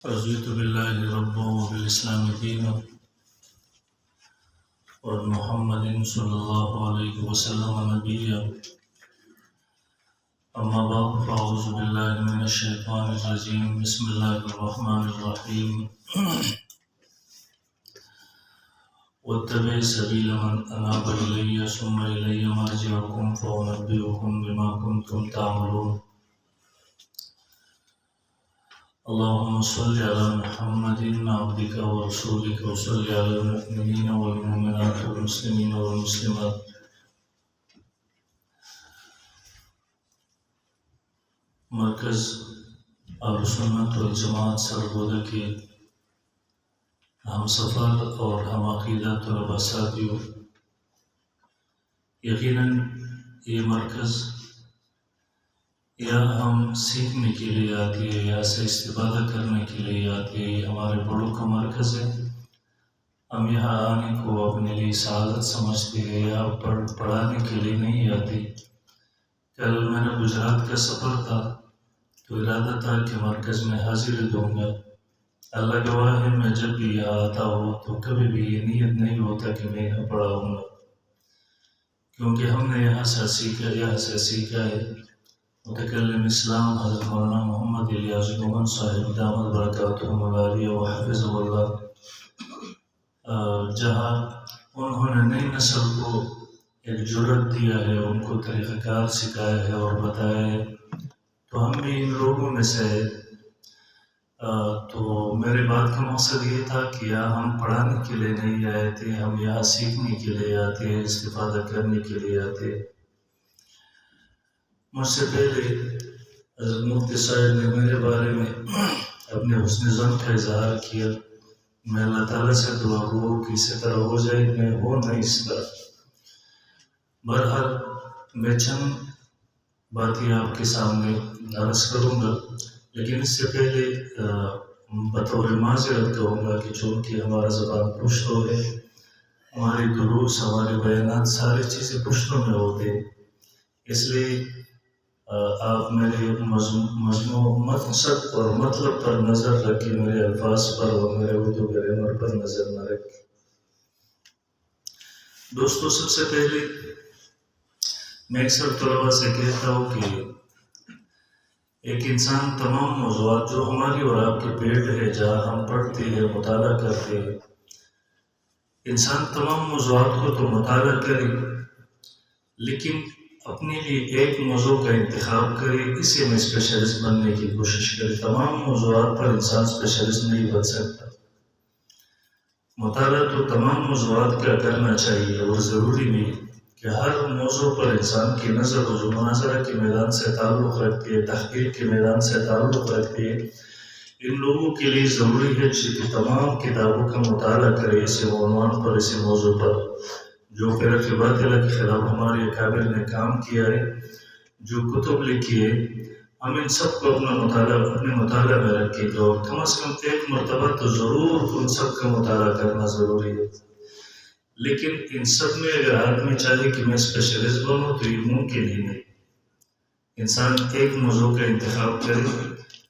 رضيت بالله ربا وبالإسلام دينا وبمحمد صلى الله عليه وسلم نبيا. أما بعد فأعوذ بالله من الشيطان الرجيم. بسم الله الرحمن الرحيم. واتبع سبيل من أناب إلي ثم إلي مرجعكم فأنبئكم بما كنتم تعملون. اللهم صل على محمد عبدك ورسولك وصل على المؤمنين والمؤمنات والمسلمين والمسلمات. مرکز اہل سنت والجماعت سرگودا کے ہم سفر اور ہم عقیدہ طلباء ساتھیوں، یقیناً یہ مرکز یا ہم سیکھنے کے لیے آتی ہے یا سے استفادہ کرنے کے لیے آتی ہے. یہ ہمارے بڑوں کا مرکز ہے. ہم یہاں آنے کو اپنے لیے سعادت سمجھتے ہیں یا پڑھانے کے لیے نہیں آتے. کل میرا گجرات کا سفر تھا تو ارادہ تھا کہ مرکز میں حاضری دوں گا. اللہ گواہ ہے، میں جب بھی یہاں آتا ہوں تو کبھی بھی یہ نیت نہیں ہوتا کہ میں یہاں پڑھاؤں گا، کیونکہ ہم نے یہاں سے سیکھا ہے. متکلم اسلام حضرت مولانا محمد الیاس گومن صاحب دامت برکاتہم العالیہ وحفظہ اللہ، جہاں انہوں نے نئی نسل کو ایک جرأت دیا ہے، ان کو طریقہ کار سکھایا ہے اور بتایا ہے. تو ہم بھی ان لوگوں میں سے ہے. تو میرے بات کا مقصد یہ تھا کہ یہاں ہم پڑھانے کے لیے نہیں آئے تھے، ہم یہاں سیکھنے کے لیے آتے ہیں، استفادہ کرنے کے لیے آتے ہیں. مجھ سے پہلے حضرت مفتی صاحب نے میرے بارے میں اپنے حسن ظن کا اظہار کیا. میں اللہ تعالیٰ سے دعا گو کہ اسی طرح ہو جائے، میں ہو نہیں اس طرح. بہرحال میں چند باتیں آپ کے سامنے عرض کروں گا، لیکن اس سے پہلے بطور معذرت کہوں گا کہ چونکہ ہمارا زبان پشتو ہے، ہمارے دروس، ہمارے بیانات ساری چیزیں پشتو میں ہوتے ہیں، اس لیے آپ میرے مقصد اور مطلب پر نظر رکھیں، میرے الفاظ پر اور میرے اردو گرامر پر نظر نہ رکھیں. دوستو، سب سے پہلے میں اکثر طلباء سے کہتا ہوں کہ ایک انسان تمام موضوعات جو ہماری اور آپ کے پیٹ ہے، جہاں ہم پڑھتے ہیں، مطالعہ کرتے ہیں، انسان تمام موضوعات کو تو مطالعہ کرے، لیکن اپنے لیے ایک موضوع کا انتخاب کرے، اسے میں اسپیشلسٹ بننے کی کوشش کرے. تمام موضوعات پر انسان اسپیشلسٹ نہیں بن سکتا. مطالعہ تو تمام موضوعات کا کرنا چاہیے، اور ضروری نہیں کہ ہر موضوع پر انسان کی نظر ہو. جو مناظرہ کے میدان سے تعلق رکھتی ہے، تحقیق کے میدان سے تعلق رکھتی ہے، ان لوگوں کے لیے ضروری ہے کہ تمام کتابوں کا مطالعہ کرے اسی عنوان پر، اسی موضوع پر. جو فرق باطلہ کے خلاف ہمارے اکابر نے کام کیا ہے، جو کتب لکھی ہے، ہم ان سب کو اپنے مطالعہ میں رکھیں گے، اور کم از کم ایک مرتبہ تو ضرور ان سب کا مطالعہ کرنا ضروری ہے. لیکن ان سب میں اگر آدمی چاہے کہ میں اسپیشلسٹ بنوں تو یہ ممکن ہی نہیں. انسان ایک موضوع کا انتخاب کرے،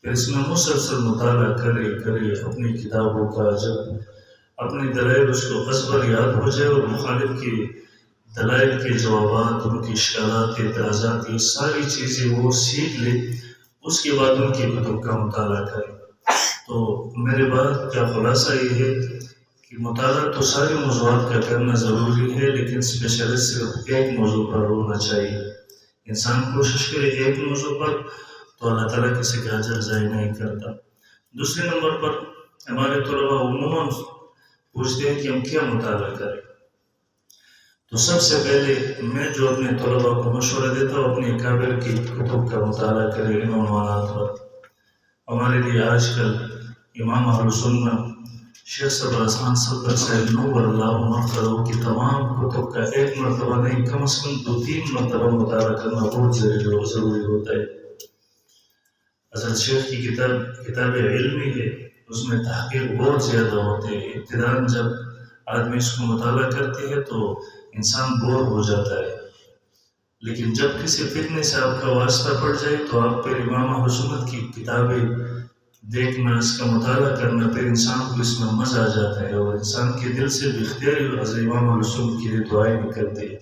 پھر اس میں مسلسل مطالعہ کرے اپنی کتابوں کا. جب اپنے دلائل اس کو ازبر یاد ہو جائے اور مخالف کی دلائل کے جوابات، ان کی اشکالات، اعتراضات، یہ ساری چیزیں وہ سیکھ لے، اس کے بعد ان کی کتب کا مطالعہ کرے. تو میرے بات کا خلاصہ یہ ہے کہ مطالعہ تو سارے موضوعات کا کرنا ضروری ہے، لیکن اسپیشلسٹ صرف ایک موضوع پر ہونا چاہیے. انسان کوشش کرے ایک موضوع پر تو اللہ تعالیٰ کسی کا اجر ضائع نہیں کرتا. دوسرے نمبر پر ہمارے طلباء عموماً پوچھتے ہیں کہ ہم کیا مطالعہ کریں. تو سب سے پہلے میں جو اپنے طلباء کو مشورہ دیتا ہوں، اپنے اکابر کی کتب کا مطالعہ کرے ان عنوانات پر. ہمارے لیے آج کل امام اہل سنت شیخ صبر حسن صدر صاحب نور اللہ مرتضی کی تمام کتب کا ایک مرتبہ نہیں، کم از کم 2-3 مرتبہ مطالعہ کرنا بہت ضروری ہوتا ہے. حضرت شیخ کی کتاب علمی ہے، اس میں تحقیق بہت زیادہ ہوتے ہیں. ابتداء جب آدمی اس کو مطالعہ کرتے ہیں تو انسان بور ہو جاتا ہے، لیکن جب کسی فتنے سے آپ کا واسطہ پڑ جائے تو آپ پھر امام اہل سنت کی کتابیں دیکھنا، اس کا مطالعہ کرنا، پھر انسان کو اس میں مزہ آ جاتا ہے اور انسان کے دل سے باختیاری حضرت امام اہل سنت کے لیے دعائیں نکلتے ہیں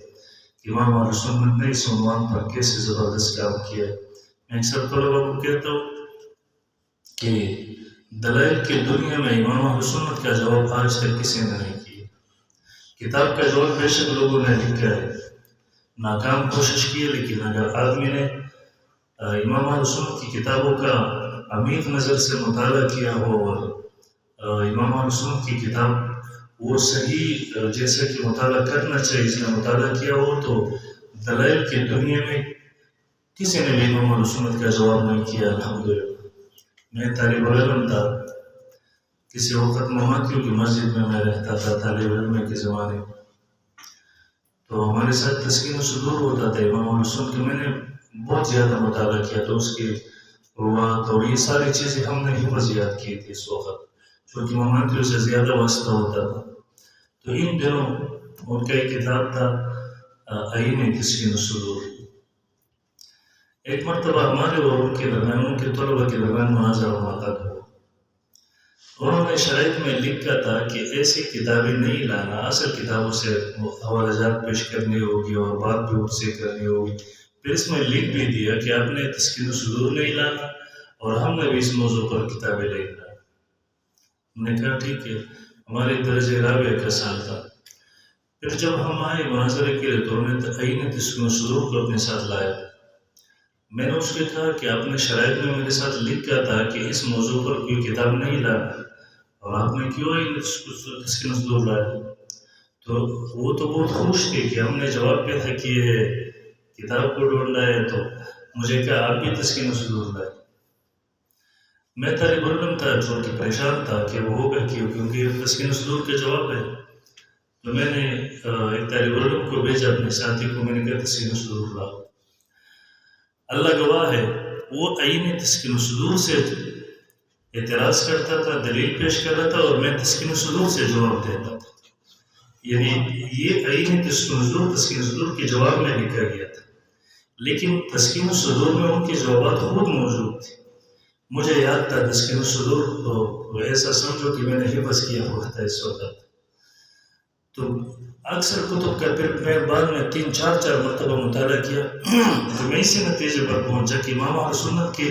کہ امام اہل سنت نے اس عنوان پر کیسے زبردست کام کیا ہے۔ میں اکثر طلبا کو کہتا ہوں کہ دلائل کی دنیا میں امام اہل سنت کا جواب آج تک کسی نے نہیں کیا۔ کتاب کا جواب بے شک لوگوں نے لکھا ہے، ناکام کوشش کی ہے، لیکن اگر آدمی نے امام اہل سنت کی کتابوں کا عمیق نظر سے مطالعہ کیا ہو اور امام اہل سنت کی کتاب وہ صحیح جیسا کہ مطالعہ کرنا چاہیے اس نے مطالعہ کیا ہو، تو دلائل کی دنیا میں کسی نے بھی امام اہل سنت کا جواب نہیں کیا۔ الحمدللہ میں طالب علم تھا، کسی وقت مماتیوں کی مسجد میں رہتا تھا طالب علم کے زمانے میں، تو ہمارے ساتھ تسکین و صدور ہوتا تھا امام اہل سنت کے۔ میں نے بہت زیادہ مطالعہ کیا تو اس کی روات اور یہ ساری چیزیں ہم نے حفظ یاد کی تھی اس وقت، چونکہ مماتیوں سے زیادہ واسطہ ہوتا تھا۔ تو ان دنوں ان کا ایک کتاب تھا آئین تسکین و صدور۔ ایک مرتبہ ہمارے اور ان کے درمیان، ان کے طلبہ کے درمیان مناظرہ ملاقات ہوا۔ انہوں نے شرائط میں لکھا تھا کہ ایسی کتابیں نہیں لانا، اصل کتابوں سے حوالہ جات پیش کرنی ہوگی اور بات بھی ان سے کرنی ہوگی۔ پھر اس میں لکھ بھی دیا کہ آپ نے تسکین و صدور نہیں لانا اور ہم نے بھی اس موضوع پر کتابیں نہیں لانا۔ ہم نے کہا ٹھیک ہے، ہمارے درجہ رابعہ کا سال تھا۔ پھر جب ہم آئے مناظرے کے لیے تو ہم نے آئین تسکین و صدور کو اپنے ساتھ لایا۔ میں نے اس کو کہا کہ آپ نے شرائط میں میرے ساتھ لکھا تھا کہ اس موضوع پر کوئی کتاب نہیں لانا اور آپ نے کیوں آئین تسکین و صدور لایا؟ تو وہ تو بہت خوش تھے کہ ہم نے جواب پہ تھا کہ یہ کتاب کو ڈھونڈنا ہے، تو مجھے کہا آپ بھی تسکین و صدور لائے۔ میں طالب علم تھا جو کہ پریشان تھا کہ وہ ہوگا کیونکہ تسکین و صدور کا جواب ہے۔ تو میں نے ایک طالب علم کو بھیجا اپنے ساتھی کو، میں نے کہا تسکین و صدور لاؤ۔ اللہ گواہ ہے وہ آئین تسکین و صدور سے اعتراض کرتا تھا، دلیل پیش کر رہا تھا اور میں تسکین و صدور سے جواب دیتا تھا۔ یعنی یہ آئین تسکین و صدور کے جواب میں لکھا گیا تھا، لیکن تسکین و صدور میں ان کے جوابات خود موجود تھے۔ مجھے یاد تھا تسکین و صدور، تو ایسا سمجھو کہ میں نے حفظ کیا ہوا تھا اس وقت۔ تو اکثر کتب کا پھر میں بعد میں 3-4 مرتبہ مطالعہ کیا تو میں اسی نتیجے پر پہنچا کہ امام اہل سنت کی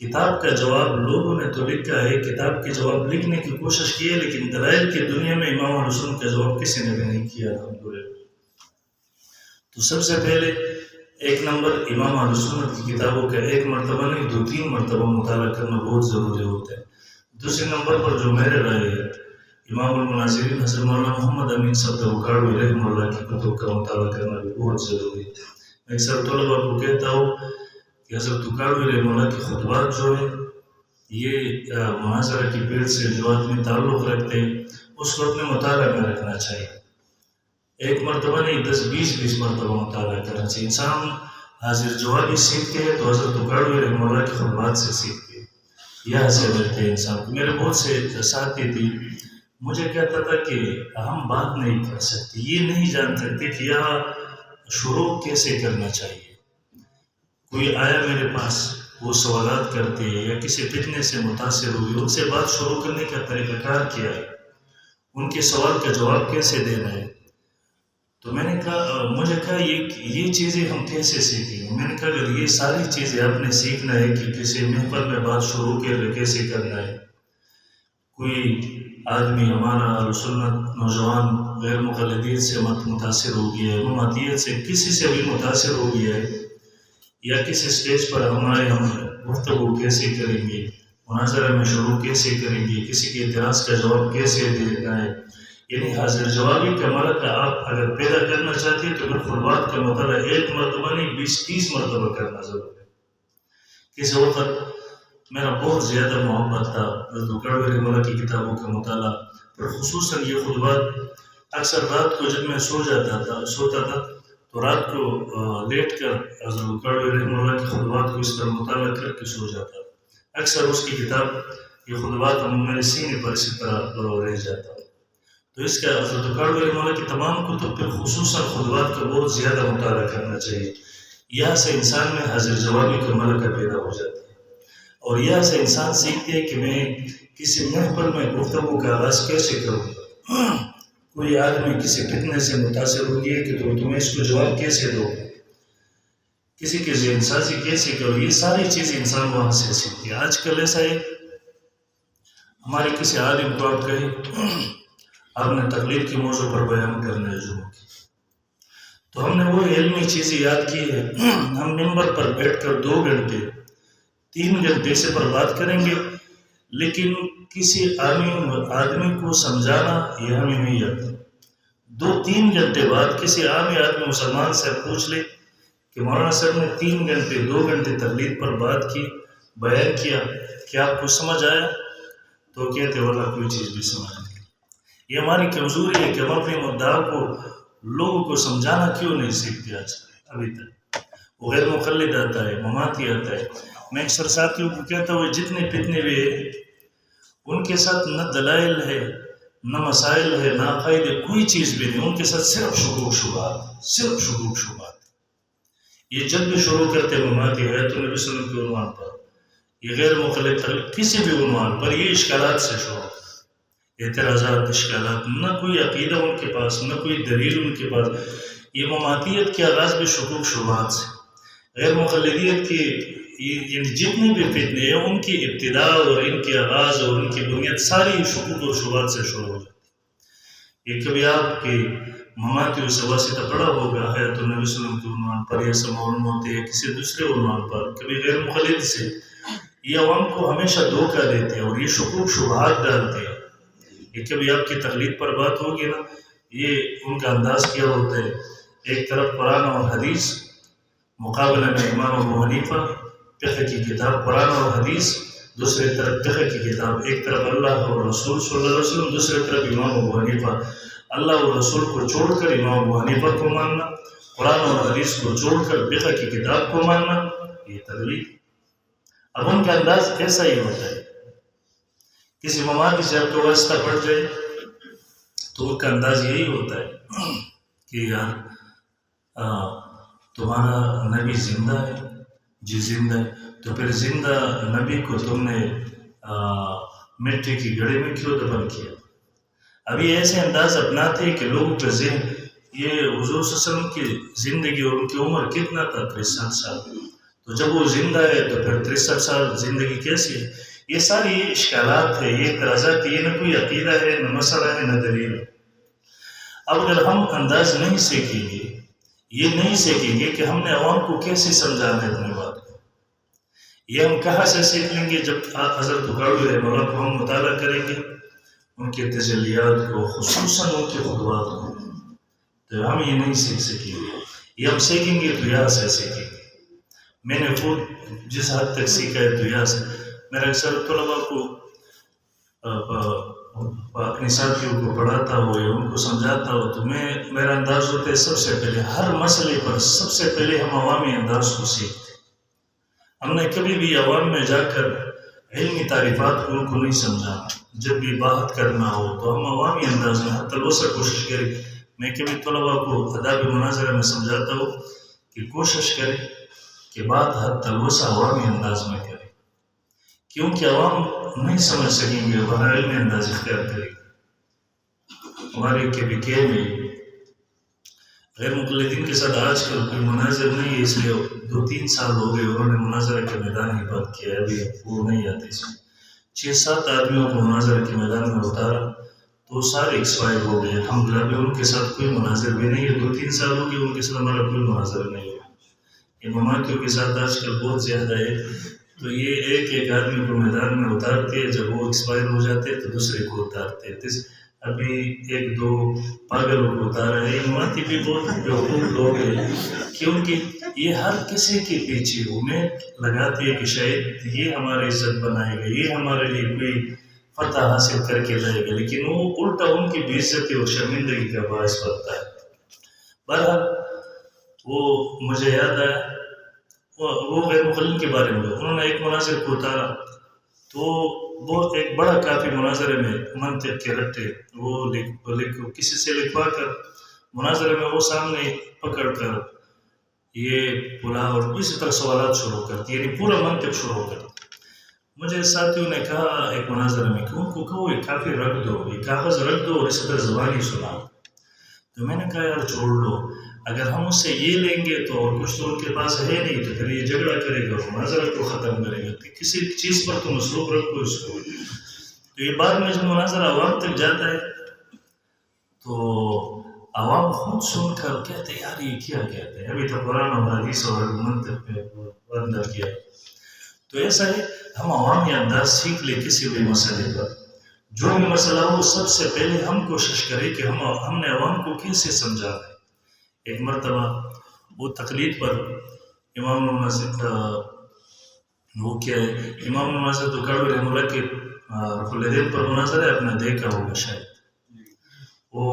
کتاب کا جواب لوگوں نے تو لکھا ہے، کتاب کے جواب لکھنے کی کوشش کی ہے، لیکن دلائل کی دنیا میں امام اہل سنت کا جواب کسی نے بھی نہیں کیا الحمدللہ۔ تو سب سے پہلے ایک نمبر امام اہل سنت کی کتابوں کا ایک مرتبہ نہیں 2-3 مرتبہ مطالعہ کرنا بہت ضروری ہوتا ہے۔ دوسرے نمبر پر جو میرے رائے ہے، امام المناظرین حضرت مولانا محمد امین صاحب رکاڑوی رحمہ اللہ کی کتب کا مطالعہ کرنا بھی بہت ضروری ہے۔ میں اکثر طلبا کو کہتا ہوں کہ حضرت رکاڑوی رحمہ اللہ کے خطبات جو ہیں یہ مناظرہ کی پیڑ سے جو آدمی تعلق رکھتے ہیں اس کو اپنے مطالعہ میں رکھنا چاہیے۔ ایک مرتبہ نہیں 10-20 مرتبہ مطالعہ کرنا چاہیے۔ انسان حاضر جوابی سیکھتے ہیں تو حضرت رکاڑوی رحمہ اللہ کے خطبات سے سیکھتے ہیں، یہاں سے ملتے ہیں انسان کو۔ میرے بہت سے ساتھی تھی، مجھے کہتا تھا کہ ہم بات نہیں کر سکتے، یہ نہیں جان سکتے کہ یہاں شروع کیسے کرنا چاہیے۔ کوئی آیا میرے پاس، وہ سوالات کرتے یا کسی فتنے سے متاثر ہوئی، ان سے بات شروع کرنے کا طریقہ کار کیا ہے، ان کے سوال کا جواب کیسے دینا ہے۔ تو میں نے کہا، مجھے کہا یہ چیزیں ہم کیسے سیکھیں؟ میں نے کہا اگر یہ ساری چیزیں آپ نے سیکھنا ہے کہ کسی محفل میں بات شروع کیسے کرنا ہے، کوئی آدمی ہمارا اہل سنت نوجوان غیر مقلدین سے متاثر ہو گیا ہے، مماتیت سے کسی سے بھی متاثر ہو گیا ہے، یا کسی سٹیج پر ہم آئے، ہم گفتگو کیسے کریں گے، مناظرہ میں شروع کیسے کریں گے، کسی کے اعتراض کا جواب کیسے دینا ہے، یعنی حاضر جوابی کا مرکہ آپ اگر پیدا کرنا چاہتے ہیں تو پھر خطبات کا مطالعہ ایک مرتبہ نہیں 20-30 مرتبہ کرنا ضروری ہے۔ کسی وقت میرا بہت زیادہ محبت تھا حضرت رکاڑوی رحمہ اللہ کی کتابوں کا مطالعہ، پر خصوصاً یہ خطبات اکثر رات کو جب میں سوتا تھا تو رات کو لیٹ کر حضرت رکاڑوی رحمہ اللہ کی خطبات کو اس طرح مطالعہ کر کے سو جاتا تھا۔ اکثر اس کی کتاب یہ خطبات میرے سینے پر اسی طرح رہ جاتا۔ تو اس کا حضرت رکاڑوی رحمہ اللہ کی تمام کتب پر خصوصاً خطبات کا بہت زیادہ مطالعہ کرنا چاہیے، یہاں سے انسان میں حاضر جوابی کا ملکہ پیدا ہو جاتا ہے۔ اور یہاں سے انسان سیکھتے ہے کہ میں کسی محفل میں گفتگو کا آغاز کیسے کروں، کوئی آدمی کسی فتنے سے متاثر ہو گیا کہ تمہیں اس کو جواب کیسے دو، کسی کی ذہن سازی کیسے کرو، یہ ساری چیزیں انسان وہاں سے سیکھتی ہے۔ آج کل ایسا ہے ہمارے کسی عالم کو آپ کہیں آپ نے تقلید کے موضوع پر بیان کرنا ہے جمعہ کی، تو ہم نے وہ علمی چیزیں یاد کی ہے، ہم ممبر پر بیٹھ کر 2 گھنٹے 3 گھنٹے سے پر بات کریں گے، لیکن کسی آدمی کو سمجھانا یہ ہمیں نہیں آتا۔ 2-3 گھنٹے بعد کسی عام آدمی مسلمان سے پوچھ لے کہ مولانا صاحب نے 3 گھنٹے 2 گھنٹے تقلید پر بات کی، بیان کیا، کیا آپ کو سمجھ آیا؟ تو کہتے واللہ کوئی چیز بھی سمجھ نہیں۔ یہ ہماری کمزوری ہے کہ ہم اپنے مدعا کو لوگوں کو سمجھانا کیوں نہیں سیکھتے آج ابھی تک۔ وہ غیر مقلد آتا ہے، مماتی آتا ہے۔ میں اکثر ساتھیوں کو کہتا ہوں جتنے فتنے بھی ہیں ان کے ساتھ نہ دلائل ہے نہ مسائل ہے نہ عقائد ہے، کوئی چیز بھی نہیں، ان کے ساتھ صرف شکوک شبہات، صرف شکوک شبہات۔ یہ جب بھی شروع کرتے مماتی ہے تو نبی صلی اللہ علیہ وسلم کے عنوان پر، یہ غیر مقلد کسی بھی عنوان پر، یہ اشکالات سے شروع، اعتراضات، اشکالات، نہ کوئی عقیدہ ان کے پاس، نہ کوئی دلیل ان کے پاس۔ یہ مماتیت کے آغاز بھی شکوک شبہات سے، غیر مقلدیت کی یعنی جتنی بھی فتنے ہیں ان کی ابتدا اور ان کی آغاز اور ان کی بنیاد ساری شکوک اور شبہات سے شروع ہو جاتی ہے۔ یہ کبھی آپ کی مماتیوں سے واسطہ پڑا ہوگا حیات النبی صلی اللہ علیہ وسلم کے عنوان پر یا سماع الموت یا کسی دوسرے عنوان پر، کبھی غیر مقلد سے، یہ عوام کو ہمیشہ دھوکہ دیتے ہیں اور یہ شکوک شبہات ڈالتے ہیں۔ یہ کبھی آپ کی تقلید پر بات ہوگی نا، یہ ان کا انداز کیا ہوتا ہے، ایک طرف قرآن اور حدیث، مقابلہ میں امام ابو حنیفہ فقہ کی کتاب قرآن اور حدیث، دوسری طرف فقہ کی کتاب، ایک طرف اللہ اور رسول صلی اللہ علیہ وسلم، دوسری طرف امام ابو حنیفہ۔ اللہ اور رسول کو چھوڑ کر امام ابو حنیفہ کو ماننا، قرآن اور حدیث کو چھوڑ کر فقہ کی کتاب کو ماننا، یہ تقلید۔ اب ان کا انداز ایسا ہی ہوتا ہے، کسی مماتی سے آپ کو واسطہ پڑ جائے تو ان کا انداز یہی ہوتا ہے کہ یار تمہارا نبی زندہ ہے، جی زندہ ہے، تو پھر زندہ نبی کو تم نے مٹی کی گھڑی میں کیوں دفن کیا؟ ابھی ایسے انداز اپناتے ہیں کہ لوگوں کا ذہن، یہ حضور صلی اللہ علیہ وسلم کی زندگی اور ان کی عمر کتنا تھا؟ 63 سال، تو جب وہ زندہ ہے تو پھر 63 سال زندگی کیسی ہے؟ یہ ساری اشکالات ہے، یہ اعتراضات، یہ نہ کوئی عقیدہ ہے، نہ مسئلہ ہے، نہ دلیل ہے۔ اب اگر ہم انداز نہیں سیکھیں گے، یہ نہیں سیکھیں گے کہ ہم نے عوام کو کیسے سمجھانا ہے اپنی بات کو، یہ ہم کہاں سے سیکھ لیں گے؟ جب حضرت اکاڑوی رحمہ اللہ کو ہم مطالعہ کریں گے ان کے تجلیات کو، خصوصاً ان کے خطبات کو، تو ہم یہ نہیں سیکھ سکیں گے۔ یہ ہم سیکھیں گے تو یہاں سے سیکھیں گے۔ میں نے خود جس حد تک سیکھا ہے تو یہاں سے، میرا اکثر طلباء کو اپنے ساتھیوں کو پڑھاتا ہو یا ان کو سمجھاتا ہو تو میرا انداز ہوتا ہے سب سے پہلے ہر مسئلے پر سب سے پہلے ہم عوامی انداز کو سیکھتے ہیں۔ ہم نے کبھی بھی عوام میں جا کر علمی تعریفات کو ان کو نہیں سمجھانا۔ جب بھی بات کرنا ہو تو ہم عوامی انداز میں حتی الوسع کوشش کریں۔ میں کبھی طلباء کو آداب مناظرہ میں سمجھاتا ہوں کہ کوشش کریں کہ بات حتی الوسع عوامی انداز میں کریں، کیونکہ عوام نہیں سمجھ سکیں گے وہ علمی انداز اختیار کریں گے۔ ہمارے کے میں غیر مقلدین کے ساتھ آج کل کوئی مناظر نہیں ہے، اس لیے 2-3 سال ہو گئے انہوں نے مناظرہ کے میدان ہی بات کیا ہے، ابھی وہ نہیں آتے اس میں 6-7 آدمیوں کو مناظرہ کے میدان میں اتارا تو سارے ایکسپائر ہو گئے۔ الحمدللہ ابھی ان کے ساتھ کوئی مناظر بھی نہیں ہے، 2-3 سال ہو گئے ان کے ساتھ ہمارا کوئی مناظر نہیں ہے۔ یہ مماتیوں کے ساتھ آج کل بہت زیادہ ہے، تو یہ ایک آدمی کو میدان میں اتارتے ہیں، جب وہ ایکسپائر ہو جاتے تو دوسرے کو اتارتے ہیں۔ ابھی 1-2 پاگلوں کو اتارا ہے۔ یہ مماتی بھی بہت بیوقوف لوگ ہیں، کیونکہ یہ ہر کسی کے پیچھے امید لگاتی ہے کہ شاید یہ ہماری عزت بنائے گا، یہ ہمارے لیے کوئی فتح حاصل کر کے لائے گا، لیکن وہ الٹا ان کی بے عزتی اور شرمندگی کا باعث بنتا ہے۔ بہرحال وہ مجھے یاد آیا، وہ غیر مقلد کے بارے میں انہوں نے ایک مناظر کو اتارا تو وہ ایک بڑا کافی مناظرے میں منطق کے رٹے وہ کسی سے لکھوا کر مناظرے میں وہ سامنے پکڑ کر یہ بلا اور اسی طرح سوالات شروع کرتی، یعنی پورا منطق شروع کرتی۔ مجھے ساتھیوں نے کہا ایک مناظرہ میں کہ ان کو کہو یہ کافی رکھ دو، یہ کاغذ رکھ دو اور اس طرح زبانی سناؤ. تو میں نے کہا یار چھوڑ دو، اگر ہم اس سے یہ لیں گے تو اور کچھ تو ان کے پاس ہے نہیں، تو پھر یہ جھگڑا کرے گا، مناظرہ کو ختم کرے گا. کسی چیز پر تم مصروف رکھو اس کو. تو یہ بعد میں جب مناظرہ عوام تک جاتا ہے تو عوام خود سن کر کہتے ہیں یار یہ کیا کہتے ہیں، ابھی تو قرآن اور حدیث اور منطق پہ اندر کیا. تو ایسا ہے ہم عوامی انداز سیکھ لیں کسی بھی مسئلے پر. جو بھی مسئلہ ہو سب سے پہلے ہم کوشش کریں کہ ہم نے عوام کو کیسے سمجھا ہے. ایک مرتبہ وہ تقلید پر امام المسجد وہ کیا ہے، امام المسجد تو کڑوی رحمہ اللہ کے رفع پر مناظرہ ہے، اپنا دیکھا ہوگا شاید. وہ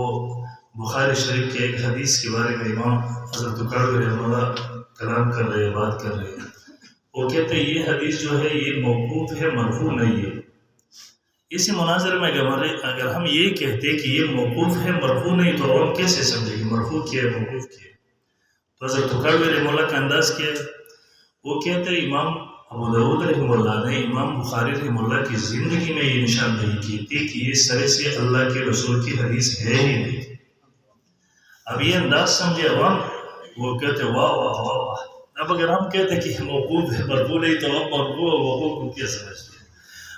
بخاری شریف کے ایک حدیث کے بارے میں امام حضرت کڑوی رحمہ اللہ کلام کر رہے ہیں، بات کر رہے ہیں. وہ کہتے ہیں یہ حدیث جو ہے یہ موقوف ہے، مرفوع نہیں ہے. اسی مناظر میں اگر ہم یہ کہتے کہ یہ موقوف ہے مرفوع نہیں تو عوام کیسے سمجھے گی مرفوع کیا ہے موقوف کیا ہے. تو حضرت کڑوی رحمہ اللہ کا انداز کیا ہے، وہ کہتے ہیں امام ابو داؤد رحمہ اللہ نے امام بخاری رحمہ اللہ کی زندگی میں یہ نشاندہی کی تھی کہ یہ سرے سے اللہ کے رسول کی حدیث ہے ہی نہیں. اب یہ انداز سمجھے عوام، وہ کہتے واہ واہ واہ واہ. اب اگر ہم کہتے کہ موقوف ہے مرفوع نہیں تو ہم مرفوع و موقوف کو کیا سمجھتے ہیں.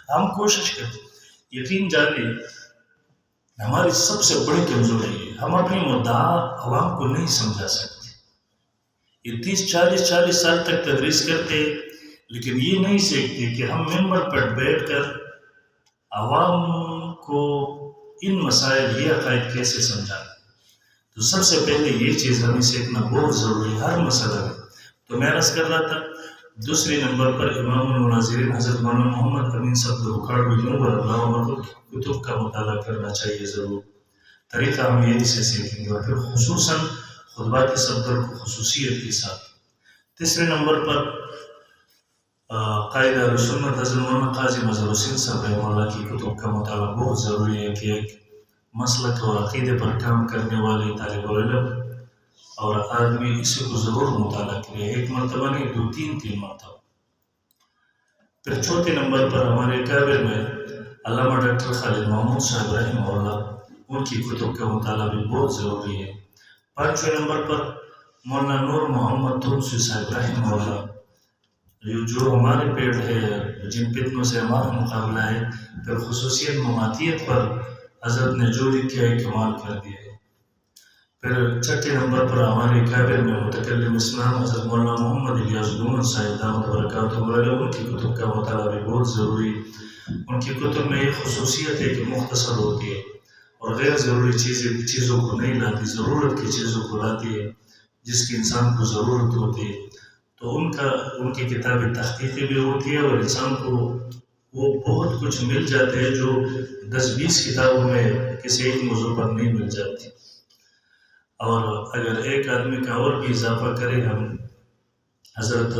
ہم کوشش کرتے، یقین جانیں ہماری سب سے بڑی کمزوری ہے، ہم اپنی مدعا عوام کو نہیں سمجھا سکتے. یہ 30-40 سال تک تدریس کرتے لیکن یہ نہیں سیکھتے کہ ہم ممبر پر بیٹھ کر عوام کو ان مسائل یہ عقائد کیسے سمجھائیں. تو سب سے پہلے یہ چیز ہمیں سیکھنا بہت ضروری ہے ہر مسئلہ میں. تو میں عرض کر رہا تھا دوسرے نمبر پر امام المناظرین حضرت مولانا محمد امین صفدر کڑوی نور اللہ عمر کی کتب کا مطالعہ کرنا چاہیے ضرور. طریقہ ہم یہی سے سیکھیں گے اور پھر خصوصاً خطبات صفدر کو خصوصیت کے ساتھ. تیسرے نمبر پر قائد اہل سنت حضرت مولانا قاضی مظہر حسین صاحب رحمہ اللہ کی کتب کا مطالعہ بہت ضروری ہے کہ ایک مسلک اور عقیدے پر کام کرنے والے طالب علم اور آدمی اسی کو ضرور مطالعہ کرے، ایک مرتبہ نہیں 2-3 مرتبہ. پھر چوتھے نمبر پر ہمارے کابر میں علامہ ڈاکٹر خالد محمود صاحب رحمہ اللہ، ان کی کتب کا مطالعہ بھی بہت ضروری ہے. 5ویں نمبر پر مولانا نور محمد تونسی صاحب رحمہ اللہ، جو ہمارے پیڑ ہے جن فتنوں سے ہمارا مقابلہ ہے. پھر خصوصیت مماتیت پر حضرت نے جو لکھا ہے کمال کر دیا ہے. پھر 6 نمبر پر ہمارے کابر میں متکلم اسلام حضرت مولانا محمد الیاس گومن صاحب دامت برکاتہ علیہ، ان کی کتب کا مطالعہ بھی بہت ضروری. ان کی کتب میں یہ خصوصیت ہے کہ مختصر ہوتی ہے اور غیر ضروری چیزوں کو نہیں لاتی، ضرورت کی چیزوں کو لاتی ہے جس کی انسان کو ضرورت ہوتی ہے. تو ان کی کتابیں تحقیقی بھی ہوتی ہے اور انسان کو وہ بہت کچھ مل جاتے ہیں جو 10-20 کتابوں میں کسی ایک موضوع پر نہیں مل جاتی. اور اگر ایک آدمی کا اور بھی اضافہ کریں ہم، حضرت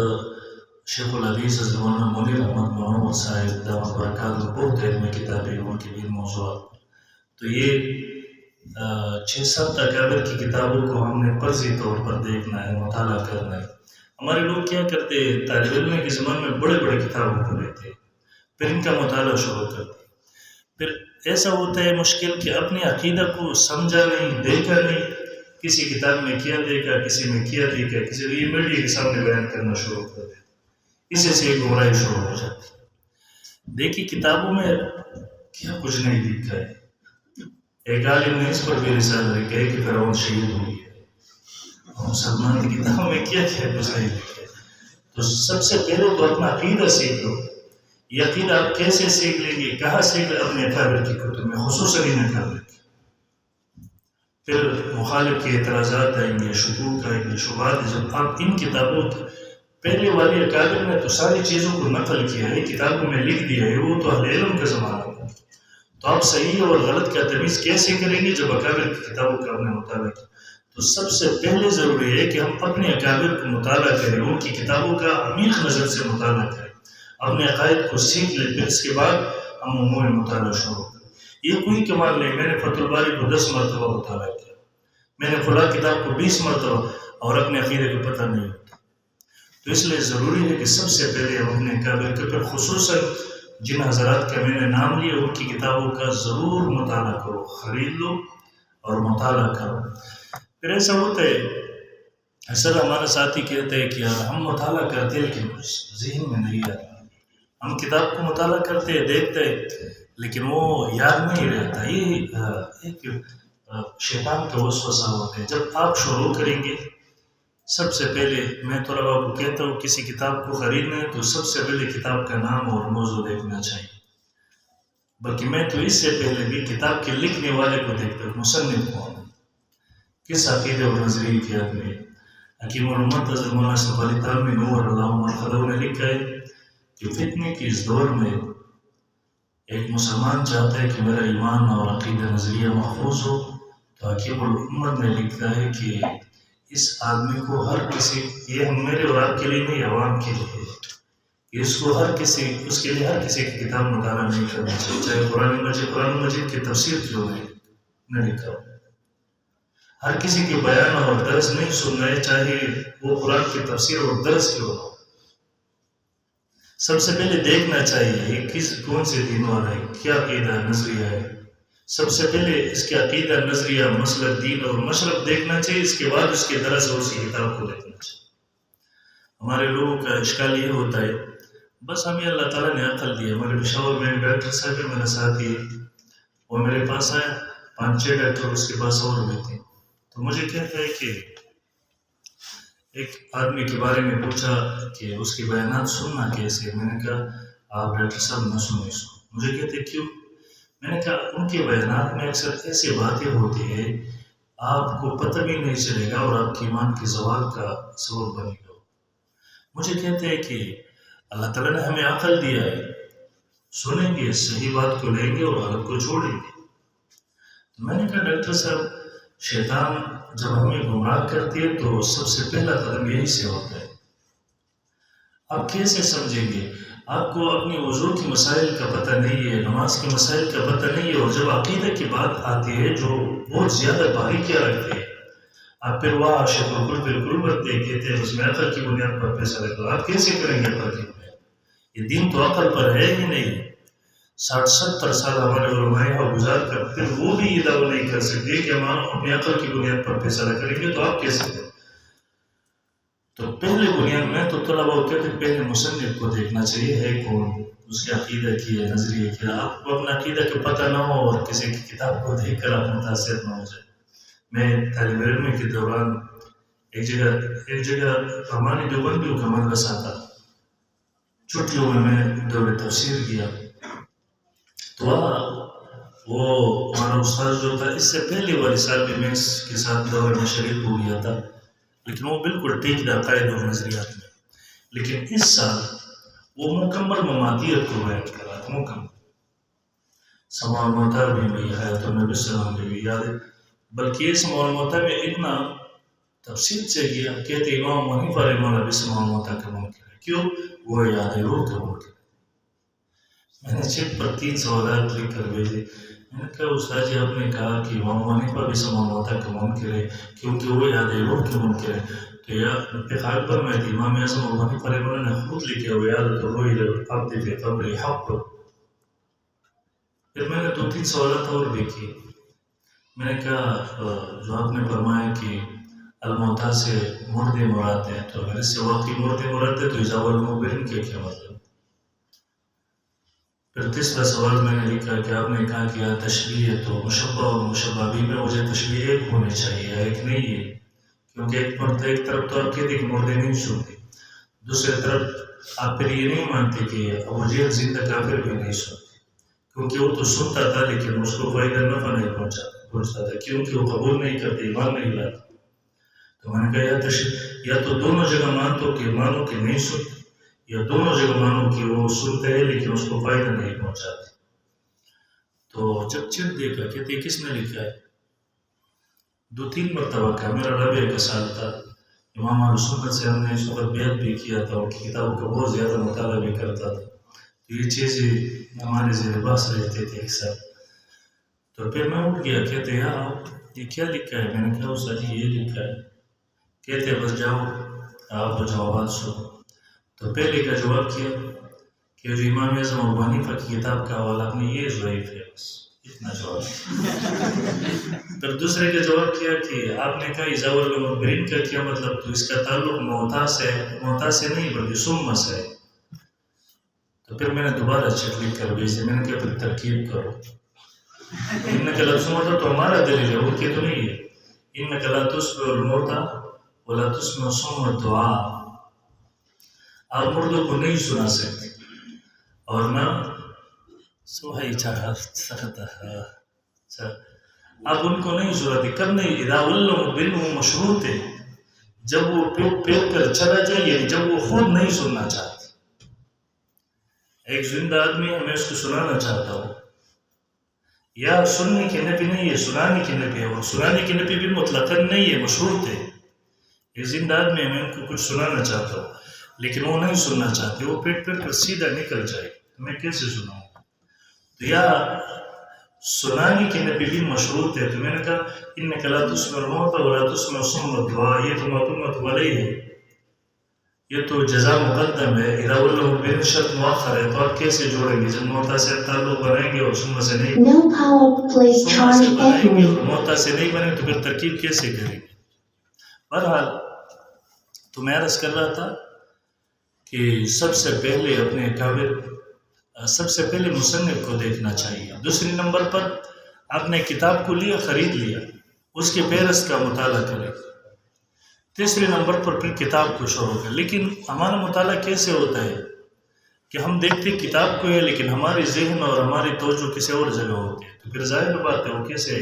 شیخ الحدیث حضرت مولانا منیر احمد محمد صاحب دامت برکاتہ بہت علمی کتابیں ان کے بھی موضوعات. تو یہ 6-7 اکابر کی کتابوں کو ہم نے فرضی طور پر دیکھنا ہے، مطالعہ کرنا ہے. ہمارے لوگ کیا کرتے ہیں طالب علم کے زمان میں بڑے بڑے کتابوں کو لیتے ہیں، پھر ان کا مطالعہ شروع کرتے ہیں. پھر ایسا ہوتا ہے مشکل کہ اپنے عقیدہ کو سمجھا نہیں، دیکھا نہیں، کسی کتاب میں کیا دیکھا، کسی میں کیا دیکھا، کسی یہ میڈیا کے سامنے بیان کرنا شروع کر دے، اسی سے گمراہی شروع ہو جاتی. دیکھیے کتابوں میں کیا کچھ نہیں لکھا ہے. ایک عالم نے اس پر بھی رسالہ لکھا ہے کہ فرعون شہید ہو گیا. مسلمان کی کتابوں میں کیا کچھ نہیں لکھا ہے. تو سب سے پہلے تو اپنا عقیدہ سیکھ لو. یہ عقیدہ آپ کیسے سیکھ لیں گے، کہاں سیکھ لیں؟ اپنے اکابر کی کتب میں، خصوصاً ان اکابر کی. پھر مخالف کے اعتراضات آئیں گے، شکوک آئیں گے، شبہات. جب آپ ان کتابوں پہلے والی اکابر نے تو ساری چیزوں کو نقل کیا ہے، کتابوں میں لکھ دیا ہے، وہ تو اہل علم کا زمانہ تھا. تو آپ صحیح اور غلط کا تمیز کیسے کریں گے جب اکابر کی کتابوں کا اپنے مطالعہ کیا؟ تو سب سے پہلے ضروری ہے کہ ہم اپنے اکابر کو مطالعہ کریں، ان کی کتابوں کا عمیق نظر سے مطالعہ کریں، اپنے عقائد کو سیکھ لیں. پھر اس کے بعد ہم عمومی مطالعہ شروع کریں. یہ کوئی کمال نہیں میں نے فتح الباری کو 10 مرتبہ مطالعہ کیا، میں نے فلاں کتاب کو 20 مرتبہ، اور اپنے عقیدے کو پتہ نہیں ہوتا. تو اس لیے ضروری ہے کہ سب سے پہلے ہم اپنے اکابر کے، پھر خصوصاً جن حضرات کا میں نے نام لیا ان کی کتابوں کا ضرور مطالعہ کرو، خرید لو اور مطالعہ کرو۔ پھر ایسا ہوتا ہے، اکثر ہمارا ساتھی کہتے ہیں کہ یار ہم مطالعہ کرتے ہیں لیکن کچھ ذہن میں نہیں آتا، ہم کتاب کو مطالعہ کرتے ہیں، دیکھتے ہیں، لیکن وہ یاد نہیں رہتا۔ یہ ایک شیطان کا وسوسہ ہوتا ہے۔ جب آپ شروع کریں گے، سب سے پہلے میں طلباء کو کہتا ہوں کسی کتاب کو خریدنا ہے تو سب سے پہلے کتاب کا نام اور موضوع دیکھنا چاہیے، بلکہ میں تو اس سے پہلے بھی کتاب کے لکھنے والے کو دیکھتا ہوں، مصنف کون ہے، کس عقیدے اور نظریے کی آدمی ہے۔ حکیم علامہ حضرت مولانا اشرف علی تھانوی نور اللہ مرقدہ نے لکھا ہے کہ فتنے کی اس دور میں ایک مسلمان چاہتا ہے کہ میرا ایمان اور عقیدہ نظریہ محفوظ ہو، تو حکیم الامت نے لکھا ہے کہ اس آدمی کو ہر کسی، یہ میرے اور آپ کے لیے نہیں، عوام کے لیے ہے، اس کو ہر کسی، اس کے لیے ہر کسی کی کتاب مطالعہ نہیں کرنا چاہیے، چاہے قرآن مجید کی تفسیر کیوں نہیں لکھا ہو، ہر کسی کے بیان اور درس نہیں سننا ہے، چاہے وہ قرآن کی تفسیر اور درس کیوں ہو۔ سب سے پہلے دیکھنا چاہیے یہ کون سے دین والا ہے، کیا عقیدہ نظریہ ہے، سب سے پہلے اس کے عقیدہ نظریہ مسلک دین اور مشرب دیکھنا چاہیے، اس کے بعد اس کے درس اور اس کی کتاب کو دیکھنا چاہیے۔ ہمارے لوگوں کا اشکال یہ ہوتا ہے، بس ہمیں اللہ تعالیٰ نے عقل دی ہے۔ ہمارے پشاور میں ڈاکٹر صاحب ہے، میرا ساتھی ہے، وہ میرے پاس آیا، 5-6 ڈاکٹر اس کے پاس اور بھی تھے، تو مجھے کہتا ہے کہ ایک آدمی کے بارے میں پوچھا کہ اس کے بیانات سننا کیسے، میں نے کہا آپ ڈاکٹر صاحب نہ سنیں اس کو۔ مجھے کہتے کیوں؟ میں نے کہا ان کے بیانات میں اکثر ایسی باتیں ہوتی ہیں آپ کو پتہ بھی نہیں چلے گا اور آپ کی ایمان کے زوال کا سبب بنے گا۔ مجھے کہتے ہیں کہ اللہ تعالیٰ نے ہمیں عقل دیا ہے، سنیں گے، صحیح بات کو لیں گے اور غلط کو چھوڑیں گے۔ میں نے کہا ڈاکٹر صاحب شیطان جب ہمیں گمراہ کرتی ہے تو سب سے پہلا قدم یہی سے ہوتا ہے، آپ کیسے سمجھیں گے؟ آپ کو اپنی وضو کی مسائل کا پتہ نہیں ہے، نماز کے مسائل کا پتہ نہیں ہے، اور جب عقیدہ کی بات آتی ہے جو بہت زیادہ باریکیاں رکھتے ہیں، آپ پھر وہ عاشق بالکل بنتے کہتے ہیں اس میں عقل کی بنیاد پر فیصلہ کرو۔ آپ کیسے کریں گے عقل کی بنیاد؟ یہ دین تو عقل پر ہے ہی نہیں۔ 60-70 سال ہمارے علماء یہاں گزار کر پھر وہ بھی یہ دعویٰ نہیں کر سکتے کہ ہم اپنی عقل کی بنیاد پر فیصلہ کریں گے، تو آپ کیسے کریں؟ تو پہلے بنیاد میں تو طلباء کہتے ہیں پہلے مصنف کو دیکھنا چاہیے ہے کون، اس کے عقیدہ کی ہے، نظریے کیا۔ آپ کو اپنا عقیدہ کا پتہ نہ ہو اور کسی کی کتاب کو دیکھ کر آپ متاثر نہ ہو جائے۔ میں طالب علم کے دوران ایک جگہ ہماری دیوبندیوں کا مدرسہ تھا، چھٹیوں میں دور تفسیر کیا، تو وہ ہمارا استاد جو تھا اس سے پہلے والے سال بھی میں اس کے ساتھ دور میں شریک ہو گیا تھا، لیکن وہ بالکل ٹھیک تھا عقائد اور نظریات میں۔ لیکن اس سال وہ مکمل ممادیت کو بیان کر رہا تھا، مکمل سماع الموتیٰ بھی میں حیات النبی صلی اللہ علیہ وسلم بھی یاد ہے، بلکہ یہ سماع الموتیٰ میں اتنا تفصیل سے گیا، کہتے امام حنیفہ رحمہ اللہ بھی سماع الموتیٰ کا منکر ہے، کیوں؟ وہ یاد روح کا منکر ہے۔ میں نے چیک پر 3 سوالات لکھ کر بھیجے، میں نے کہا استاد جی آپ نے کہا کہ امام حنیفہ بھی سماع الموتیٰ کا منکر ہے کیونکہ وہ یاد روح کے منکر ہے، تو یا انتخاب پر میں امام اعظم ابو حنیفہ رحمہ اللہ نے خود لکھے ہوئے یاد الروح العبد فی قبر حق۔ پھر میں نے 2-3 سوالات اور بھی کیے، میں نے کہا جو آپ نے فرمایا کہ الموتیٰ سے مردے مراد ہیں، تو اگر اس سے واقعی مردے مراد ہے تو اجاب المبرن کے کیا مطلب؟ پھر تیسرا سوال میں نے لکھا کہ آپ نے کہا کہ یہاں تشبیہ ہے تو مشبہ اور مشبہ بھی میں مجھے تشبیہ ایک ہونے چاہیے، ایک نہیں ہے، کیونکہ ایک طرف تو آپ کہتے کہ مردے نہیں سنتے، دوسری طرف آپ پھر یہ نہیں مانتے کہ ابو جہل زندہ کافر بھی نہیں سنتے، کیونکہ وہ تو سنتا تھا لیکن اس کو فائدہ نفع نہیں پہنچتا تھا، کیونکہ وہ قبول نہیں کرتے، ایمان نہیں لاتے۔ تو میں نے کہا یا تو دونوں جگہ مانو کہ نہیں سنتے، یا دونوں جگہ مانو کہ وہ سنتے ہیں لیکن اس کو فائدہ نہیں پہنچاتے۔ تو جب چٹ دیکھا کہتے کس نے لکھا ہے، 2-3 مرتبہ کا میرا رابعہ کا سال تھا، امام اہل سنت سے ہم نے اس وقت بیعت بھی کیا تھا، ان کی کتابوں کا بہت زیادہ مطالعہ بھی کرتا تھا، تو یہ چیزیں ہمارے زیر باس رہتے تھے ایک ساتھ۔ تو پھر میں اٹھ گیا، کہتے آپ یہ کیا لکھا ہے؟ میں نے کہا استاد جی یہ لکھا ہے، کہتے بس جاؤ آپ جوابات سنو۔ تو پہلے کا جواب کیا کہ جو امام اعظم ابو حنیفہ کی کتاب کا حوالہ آپ نے یہ ضعیف ہے، بس اتنا جواب. پھر دوسرے کا جواب کیا کہ آپ نے کہا اذا والمخبرین کا کیا مطلب، تو اس کا تعلق موتا سے نہیں بلکہ ثم سے ہے. تو پھر میں نے دوبارہ چیک لکھ کر بھیج، میں نے کہا پھر ترکیب کرو. انک لا تسمع تو ہمارا دلیل ہے، ان کے تو نہیں ہے. انک لا تسمع الموتى ولا تسمع صم الدعاء، آپ مردوں کو نہیں سنا سکتے اور نہ آپ ان کو نہیں سناتے. کب نہیں؟ اذا ولوا مدبرین، مشروط ہے جب وہ پھیر کر چلا جائے، یعنی جب وہ خود نہیں سننا چاہتے. ایک زندہ آدمی ہے، میں اس کو سنانا چاہتا ہوں، یا سننے کی نفی نہیں ہے، سنانے کی نفی ہے، اور سنانے کی نفی بھی مطلقاً نہیں ہے، مشروط ہے. ایک زندہ آدمی ہے، میں ان کو کچھ سنانا چاہتا ہوں لیکن وہ نہیں سننا چاہتے، وہ پیٹ کر سیدھا نکل جائے، میں کیسے سناؤں؟ تو یا سنانے کی نفی بھی مشروط ہے. تو میں نے کہا انک لا تسمع الموتى ولا تسمع صم الدعاء، یہ تو معطوف علیہ ہے، یہ تو جزا مقدم ہے. اذا ولوا مدبرین شرط مؤخر ہے، تو آپ کیسے جوڑیں گے؟ جب موتا سے تعلق بنائیں گے اور ثم سے نہیں، ثم سے بنائیں گے اور موتا سے نہیں بنے تو پھر ترکیب کیسے کریں گے؟ بہرحال تو میں عرض کر رہا تھا کہ سب سے پہلے اپنے کابر، سب سے پہلے مصنف کو دیکھنا چاہیے. دوسری نمبر پر آپ نے کتاب کو لیا، خرید لیا، اس کے فہرست کا مطالعہ کریں. تیسرے نمبر پر پھر کتاب کو شروع کریں. لیکن ہمارا مطالعہ کیسے ہوتا ہے کہ ہم دیکھتے کتاب کو ہے لیکن ہماری ذہن اور ہماری توجہ کسی اور جگہ ہوتی ہے، تو پھر ظاہر بات ہے وہ کیسے ہے.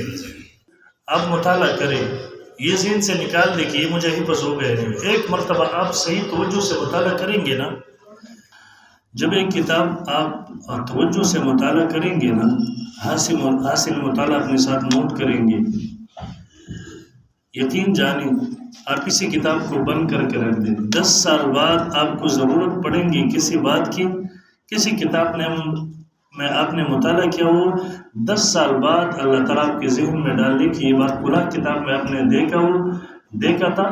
آپ مطالعہ کریں، یہ ذہن سے نکال دیں کہ یہ مجھے حفظ ہو گیا نہیں. ایک مرتبہ آپ صحیح توجہ سے مطالعہ کریں گے نا، جب ایک کتاب آپ توجہ سے مطالعہ کریں گے نا، حاصل مطالعہ اپنے ساتھ نوٹ کریں گے، یقین جانیں آپ کسی کتاب کو بند کر کے رکھ دیں، 10 سال بعد آپ کو ضرورت پڑیں گی کسی بات کی، کسی کتاب میں آپ نے مطالعہ کیا، وہ 10 سال بعد اللہ تعالیٰ آپ کے ذہن میں ڈال دے کہ یہ بات فلاں کتاب میں آپ نے دیکھا تھا،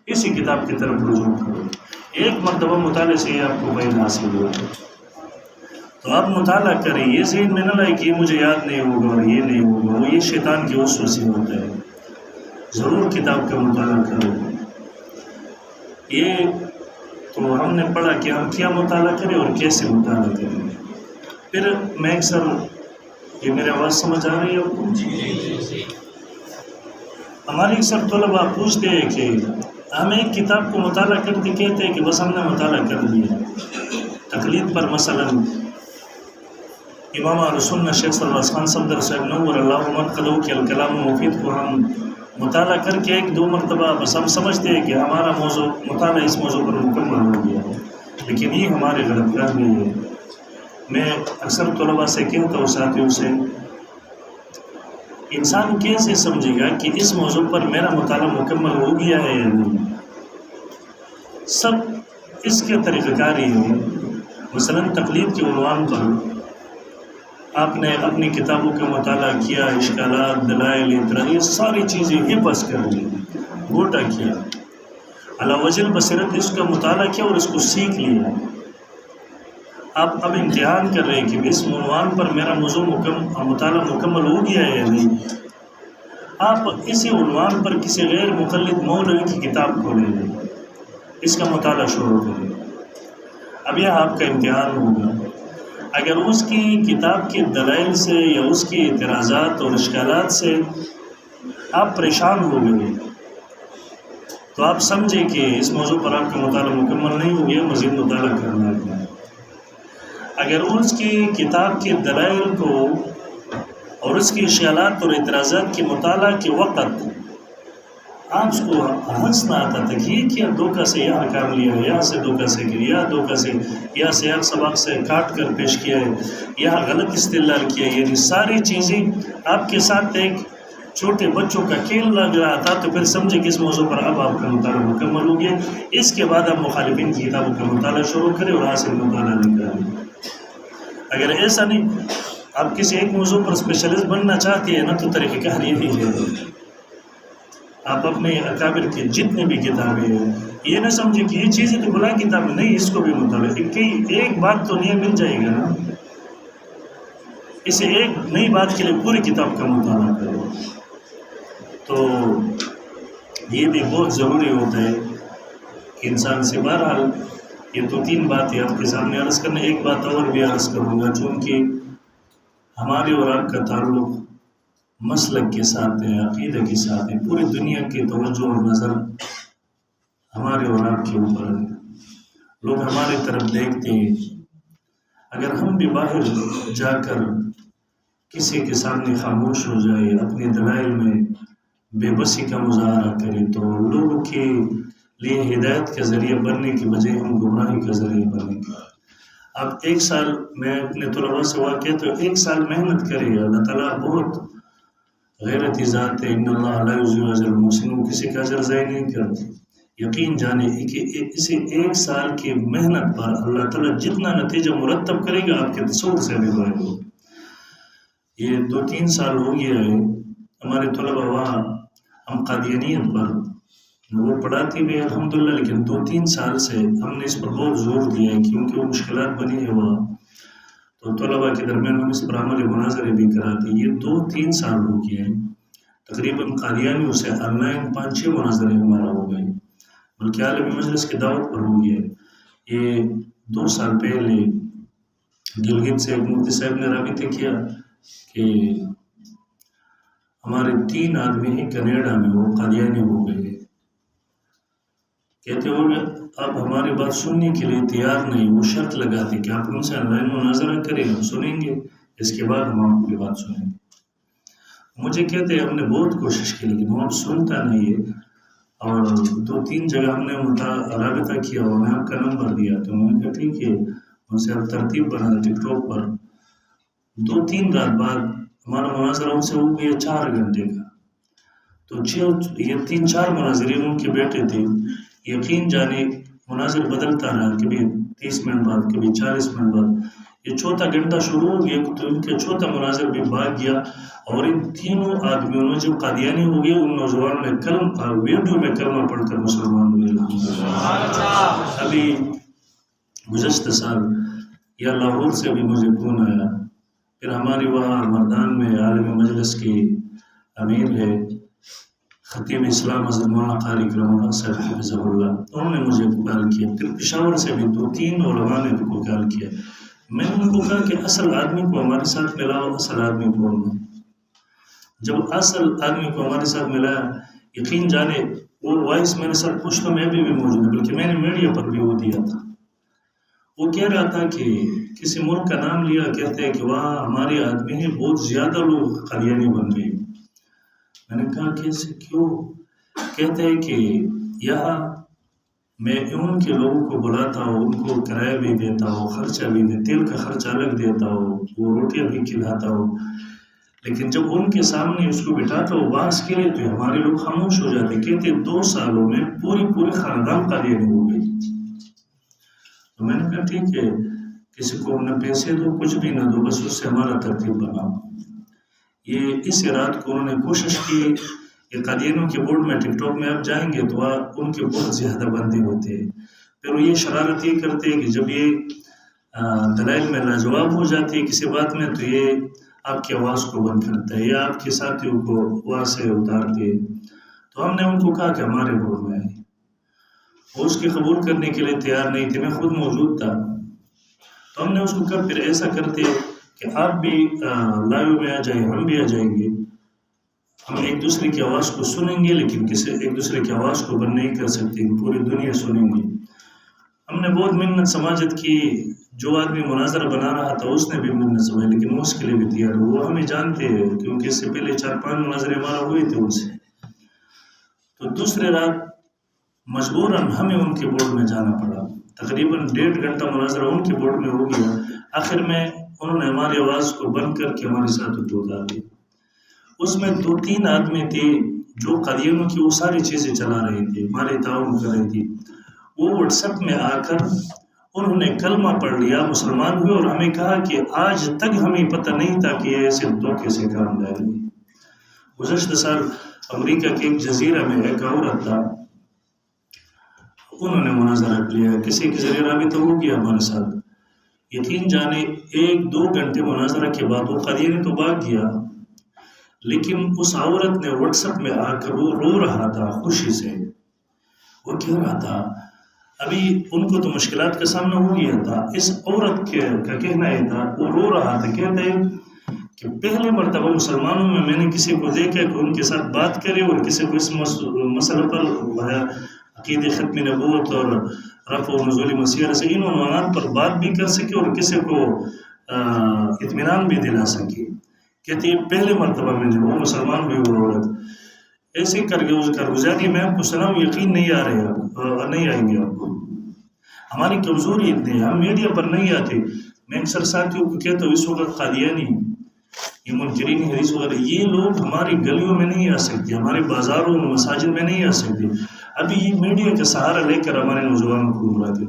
اسی کتاب کی طرف رجوع کرو. ایک مرتبہ مطالعے سے یہ آپ کو فائدہ حاصل ہوا. تو آپ مطالعہ کریں، یہ ذہن میں نہ لائے کہ یہ مجھے یاد نہیں ہوگا اور یہ نہیں ہوگا، وہ یہ شیطان کی وسوسے ہوتا ہے. ضرور کتاب کا مطالعہ کرو. یہ تو ہم نے پڑھا کہ ہم کیا مطالعہ کریں اور کیسے مطالعہ کریں. پھر میں اکثر، یہ میری آواز سمجھ آ رہی ہے آپ کو؟ ہمارے اکثر طلباء پوچھتے ہیں کہ ہم ایک کتاب کو مطالعہ کرتے کہتے ہیں کہ بس ہم نے مطالعہ کر لیا. تقلید پر مثلا امام اہل سنت شیخ سرفراز خان صفدر صاحب نور اللہ مرقدہ کے الکلام مفید کو ہم مطالعہ کر کے 1-2 مرتبہ بس ہم سمجھتے ہیں کہ ہمارا موضوع مطالعہ اس موضوع پر مکمل ہو گیا ہے، لیکن یہ ہماری غلط فہمی ہے. میں اکثر طلباء سے کہتا ہوں، ساتھیوں سے، انسان کیسے سمجھے گا کہ اس موضوع پر میرا مطالعہ مکمل ہو گیا ہے یا نہیں؟ سب اس کے طریقہ کاری ہے. مثلا تقلید کے عنوان پر آپ نے اپنی کتابوں کا مطالعہ کیا، اشکالات، دلائل، اعتراض، یہ ساری چیزیں حفظ کر لی، گوٹا کیا، علی وجہ البصیرت اس کا مطالعہ کیا اور اس کو سیکھ لیا. آپ اب امتحان کر رہے ہیں کہ اس عنوان پر میرا موضوع مطالعہ مکمل ہو گیا ہے یا نہیں. آپ اسی عنوان پر کسی غیر مقلد مولوی کی کتاب کو لے لیں، اس کا مطالعہ شروع کریں. اب یہ آپ کا امتحان ہوگا. اگر اس کی کتاب کے دلائل سے یا اس کی اعتراضات اور اشکالات سے آپ پریشان ہو گئے تو آپ سمجھیں کہ اس موضوع پر آپ کا مطالعہ مکمل نہیں ہو گیا، مزید مطالعہ کرنا ہے. اگر اس کی کتاب کے دلائل کو اور اس کی اشکالات اور اعتراضات کے مطالعہ کے وقت آپ اس کو ہنسنا آتا تھا کہ یہ کیا دھوکہ سے یہاں کام لیا ہے، یہاں سے دھوکہ سے کیا، یہاں دھوکہ سے، یہاں سے ایک سبق سے کاٹ کر پیش کیا ہے، یہاں غلط استدلال کیا ہے، یعنی ساری چیزیں آپ کے ساتھ ایک چھوٹے بچوں کا کھیل لگ رہا تھا. تو پھر سمجھے کہ اس موضوع پر اب آپ کا مطالعہ مکمل ہو گیا. اس کے بعد آپ مخالفین کی کتابوں کا مطالعہ شروع کریں اور حاصل مطالعہ نکالیں. اگر ایسا نہیں، آپ کسی ایک موضوع پر اسپیشلسٹ بننا چاہتے ہیں نا، تو طریقہ کار یہی ہے. آپ اپنے اکابر کے جتنے بھی کتابیں ہیں یہ نہ سمجھے کہ یہ چیزیں تو بلا کتاب نہیں، اس کو بھی مطالعہ ایک بات تو نہیں مل جائے گا نا، اسے ایک نئی بات کے لیے پوری کتاب کا مطالعہ کرو. تو یہ بھی بہت ضروری ہوتا ہے کہ انسان سے. بہرحال یہ 2-3 باتیں آپ کے سامنے عرض کرنے، ایک بات اور بھی عرض کروں گا. چونکہ ہمارے اور آپ کا تعلق مسلک کے ساتھ ہے، عقیدہ کے ساتھ ہے، پوری دنیا کی توجہ اور نظر ہمارے اور آپ کے اوپر ہے. لوگ ہماری طرف دیکھتے ہیں. اگر ہم بھی باہر جا کر کسی کے سامنے خاموش ہو جائے، اپنے دلائل میں بے بسی کا مظاہرہ کرے، تو لوگوں کے لیے ہدایت کا ذریعہ بننے کی بجائے ہم گمراہی کا ذریعہ بنیں گے. اب 1 سال میں اپنے طلباء سے واقع تو 1 سال محنت کرے. اللہ تعالیٰ بہت غیرتی ذات ہے. ان اللہ لا یضیع اجر المحسنین، کسی کا اجر ضائع نہیں کرتے. یقین جانے کہ اسی 1 سال کی محنت پر اللہ تعالیٰ جتنا نتیجہ مرتب کرے گا آپ کے تصور سے بھی بڑھ گا. یہ 2-3 سال ہو گیا ہے ہمارے طلباء وہاں، ہم قادیانیت پر وہ پڑھاتی بھی الحمدللہ، لیکن 2-3 سال سے ہم نے اس پر بہت زور دیا ہے کیونکہ وہ مشکلات بنی ہے وہاں. تو طلباء کے درمیان ہم اس پر عمل مناظرے بھی کراتے. یہ 2-3 سال ہو گئے ہیں. تقریباً قادیانیوں سے آن لائن 5-6 مناظرے ہمارا ہو گئے، بلکہ عالمی مجلس کی دعوت پر ہو گیا. یہ 2 سال پہلے گلگت سے ایک مفتی صاحب نے رابطہ کیا کہ ہمارے 3 آدمی ہی کینیڈا میں وہ قادیانی ہو گئے. کہتے ہو آپ ہماری بات سننے کے لیے تیار نہیں. وہ شرط لگاتے کہ آپ ان سے آن لائن مناظرہ کریں، ہم سنیں گے، اس کے بعد ہم آپ کی بات سنیں گے. مجھے کہتے ہیں ہم نے بہت کوشش کی لیکن وہ سنتا نہیں ہے. اور 2-3 جگہ ہم نے رابطہ کیا اور میں آپ کا نمبر دیا. تو میں نے کہا ٹھیک ہے، ان سے آپ ترتیب بنا ٹک ٹاک پر. 2-3 رات بعد ہمارا مناظرہ ان سے ہو گیا 4 گھنٹے کا. تو یہ 3-4 مناظرین ان کے بیٹے تھے. یقین جانے مناظر بدلتا رہا، کبھی 30 منٹ بعد، کبھی 40 منٹ بعد. یہ 4تھا گھنٹہ شروع ہو گیا تو ان کے 4تھا مناظر بھی بھاگ گیا. اور ان تینوں آدمیوں نے جو قادیانی ہو گئے ان نوجوانوں نے ویڈیو میں کلمہ پڑھ کر مسلمان ہوئے. ابھی گزشتہ سال یا لاہور سے بھی مجھے فون آیا. پھر ہماری وہاں مردان میں عالمی مجلس کی امیر ہے خطیب اسلام حضرت مولانا قاری کرم اللہ صاحب حفظہ اللہ، انہوں نے مجھے کال کیا. پھر پشاور سے بھی 2-3 علماء نے بھی کال کیا. میں نے ان کو کہا کہ اصل آدمی کو ہمارے ساتھ ملاؤ. اصل آدمی کون ہے؟ جب اصل آدمی کو ہمارے ساتھ ملایا، یقین جانے وہ وائس میرے ساتھ پشتوں میں بھی موجود ہے، بلکہ میں نے میڈیا پر بھی وہ دیا تھا. وہ کہہ رہا تھا کہ کسی ملک کا نام لیا، کہتے ہیں کہ وہاں ہمارے آدمی ہیں بہت زیادہ لوگ قادیانی بن گئے. میں نے کہا کیسے، کیوں؟ کہتے ہیں کہ یہاں میں ان کے لوگوں کو بلاتا ہوں، ان کو کرایہ بھی دیتا ہوں، خرچہ بھی تیل کا خرچہ الگ دیتا ہوں، وہ روٹیاں بھی کھلاتا ہوں، لیکن جب ان کے سامنے اس کو بٹھاتا ہوں بحث کے لیے تو ہمارے لوگ خاموش ہو جاتے. کہتے 2 سالوں میں پوری خاندان قادیانی ہو گئی. تو میں نے کہا ٹھیک ہے، کسی کو نہ پیسے دو، کچھ بھی نہ دو، بس اس سے ہمارا ترتیب بناؤ. یہ اس رات کو انہوں نے کوشش کی. یہ قادیانیوں کے بورڈ میں ٹک ٹاک میں آپ جائیں گے تو ان کے بہت زیادہ بندے ہوتے ہیں. پھر وہ یہ شرارت یہ کرتے ہیں کہ جب یہ دلائل میں لاجواب ہو جاتی ہے کسی بات میں تو یہ آپ کی آواز کو بند کرتا ہے یا آپ کے ساتھیوں کو وہاں سے اتارتے. تو ہم نے ان کو کہا کہ ہمارے بورڈ میں آئے. وہ اس کی قبول کرنے کے لیے تیار نہیں تھے. میں خود موجود تھا. تو ہم نے اس کو کہا پھر ایسا کرتے کہ آپ بھی لائیو میں آ جائیں، ہم بھی آ جائیں گے، ہم ایک دوسرے کی آواز کو سنیں گے لیکن ایک دوسرے کی آواز کو بند نہیں کر سکتے، پوری دنیا سنیں گی. ہم نے بہت منت سماجت کی. جو آدمی مناظرہ بنا رہا تھا اس نے بھی منت سمائی، لیکن وہ اس کے لیے بھی تیار. وہ ہمیں جانتے ہیں کیونکہ اس سے پہلے 4-5 مناظرے ہمارا ہوئے تھے ان سے. تو دوسرے رات مجبوراً ہمیں ان کے بورڈ میں جانا پڑا. تقریباً 1.5 گھنٹہ مناظرہ ان کے بورڈ میں ہو گیا. آخر میں انہوں نے ہماری آواز کو بند کر کے ہمارے ساتھ اتار دی. اس میں 2-3 آدمی تھے جو قادیانیوں کی وہ ساری چیزیں چلا رہے تھے، ہمارے تعاون کر رہے تھے. وہ واٹس ایپ میں آ کر انہوں نے کلمہ پڑھ لیا، مسلمان ہوئے اور ہمیں کہا کہ آج تک ہمیں پتہ نہیں تھا کہ یہ ایسے دھوکے سے کام جائے. گزشتہ سال امریکہ کے ایک جزیرہ میں ایک عورت تھا، انہوں نے مناظرہ کیا، کسی کے ذریعے رابطہ ہو گیا ہمارے ساتھ. یقین جانے 1-2 گھنٹے مناظرہ کے بعد وہ قادیانی تو بھاگ گیا، لیکن اس عورت نے واٹس ایپ میں آ کر وہ رو رہا تھا خوشی سے. وہ کہہ رہا تھا ابھی ان کو تو مشکلات کا سامنا ہو گیا تھا، اس عورت کا کہنا یہ تھا، وہ رو رہا تھا، کہتے ہیں کہ پہلی مرتبہ مسلمانوں میں نے کسی کو دیکھا کہ ان کے ساتھ بات کرے اور کسی کو اس مسئلہ پر عقید ختم نبوت اور رفع و نزول مسیح سے ان عنوانات پر بات بھی کر سکے اور کسی کو اطمینان بھی دلا سکے. کہتے ہیں پہلے مرتبہ میں نے وہ مسلمان ہوئی وہ عورت ایسے کارگزاری میں آپ کو سلام یقین نہیں آ رہے اور نہیں آئیں گے آپ کو. ہماری کمزوری اتنی ہے، ہم میڈیا پر نہیں آتے. میں اکثر ساتھیوں کو کہتا ہوں اس وقت قادیانی یہ منکرین حدیث وغیرہ یہ لوگ ہماری گلیوں میں نہیں آ سکتے، ہمارے بازاروں میں مساجد میں نہیں آ سکتے. ابھی یہ میڈیا کا سہارا لے کر ہمارے نوجوانوں کو گمراہ کرتے.